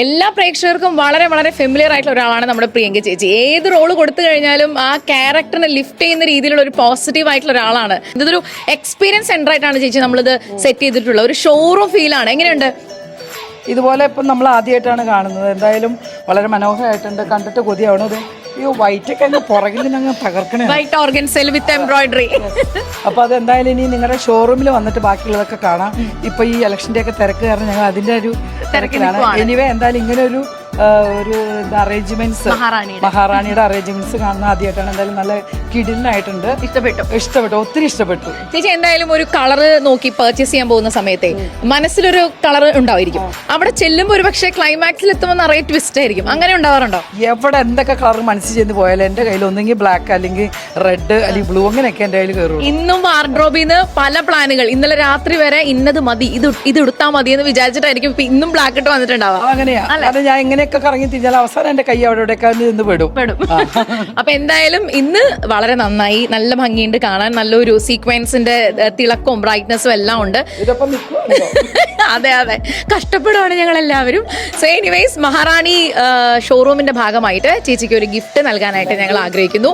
എല്ലാ പ്രേക്ഷകർക്കും വളരെ വളരെ ഫെമിലിയർ ആയിട്ടുള്ള ഒരാളാണ് നമ്മുടെ പ്രിയങ്ക ചേച്ചി. ഏത് റോള് കൊടുത്തു കഴിഞ്ഞാലും ആ ക്യാരക്ടറിനെ ലിഫ്റ്റ് ചെയ്യുന്ന രീതിയിലുള്ള ഒരു പോസിറ്റീവ് ആയിട്ടുള്ള ഒരാളാണ്. ഇതൊരു എക്സ്പീരിയൻസ് സെന്റർ ആയിട്ടാണ് ചേച്ചി നമ്മളിത് സെറ്റ് ചെയ്തിട്ടുള്ളത്. ഒരു ഷോറൂം ഫീലാണ്. എങ്ങനെയുണ്ട്? ഇതുപോലെ ഇപ്പം നമ്മൾ ആദ്യമായിട്ടാണ് കാണുന്നത്. എന്തായാലും വളരെ മനോഹരമായിട്ടുണ്ട്, കണ്ടിട്ട് കൊതിയാവണത്. ഈ വൈറ്റ് ഒക്കെ അങ്ങ് പുറകിൽ അങ്ങ് തകർക്കണേ. വൈറ്റ് ഓർഗൻസെൽ വിത്ത് എംബ്രോയിഡറി. അപ്പൊ അതെന്തായാലും ഇനി നിങ്ങളുടെ ഷോറൂമിൽ വന്നിട്ട് ബാക്കിയുള്ളതൊക്കെ കാണാം. ഇപ്പൊ ഈ ഇലക്ഷന്റെ ഒക്കെ തിരക്ക് കാരണം ഞങ്ങൾ അതിന്റെ ഒരു തിരക്കിലാണ്. എനിവേ എന്തായാലും ഇങ്ങനെ ഒരു അറേഞ്ച്മെന്റ്സ്, മഹാറാണിയുടെ അറേഞ്ച്മെന്റ്സ് കാണുന്ന ആദ്യമായിട്ടാണ്. എന്തായാലും നല്ല കിടിലനായിട്ടുണ്ട്. ഇഷ്ടപ്പെട്ടു, ഒത്തിരി ഇഷ്ടപ്പെട്ടു. ചേച്ചി എന്തായാലും ഒരു കളറ് നോക്കി പർച്ചേസ് ചെയ്യാൻ പോകുന്ന സമയത്തെ മനസ്സിലൊരു കളർ ഉണ്ടായിരിക്കും. അവിടെ ചെല്ലുമ്പോൾ ഒരു പക്ഷേ ക്ലൈമാക്സിൽ എത്തുമ്പോൾ നിറയെ ട്വിസ്റ്റ് ആയിരിക്കും. അങ്ങനെ ഉണ്ടാവാറുണ്ടോ? എവിടെ എന്തൊക്കെ കളർ മനസ്സിൽ ചെന്ന് പോയാലും എന്റെ കയ്യിൽ ഒന്നെങ്കിൽ ബ്ലാക്ക്, അല്ലെങ്കിൽ റെഡ്, അല്ലെങ്കിൽ ബ്ലൂ, അങ്ങനെയൊക്കെ എന്റെ കയ്യിൽ കയറും. ഇന്നും വാർഡ്രോബിന്ന് പല പ്ലാനുകൾ. ഇന്നലെ രാത്രി വരെ ഇന്നത് മതി, ഇത് എടുത്താൽ മതി എന്ന് വിചാരിച്ചിട്ടായിരിക്കും ഇന്നും ബ്ലാക്ക് ഇട്ട് വന്നിട്ടുണ്ടാവാം. അങ്ങനെയാ. അത് ഞാൻ എങ്ങനെയൊക്കെ കറങ്ങി തിരിഞ്ഞാൽ അവസാനം എന്റെ കൈ അവിടെ ഇവിടെയൊക്കെ നിന്ന് പെടും. അപ്പൊ എന്തായാലും ഇന്ന് വളരെ നന്നായി, നല്ല ഭംഗിയുണ്ട് കാണാൻ. നല്ലൊരു സീക്വൻസിന്റെ തിളക്കവും ബ്രൈറ്റ്നസും എല്ലാം ഉണ്ട്. അതെ അതെ, കഷ്ടപ്പെടുവാണ് ഞങ്ങൾ എല്ലാവരും. സോ എനിവേസ്, മഹാറാണി ഷോറൂമിന്റെ ഭാഗമായിട്ട് ചേച്ചിക്ക് ഒരു ഗിഫ്റ്റ് നൽകാനായിട്ട് ഞങ്ങൾ ആഗ്രഹിക്കുന്നു.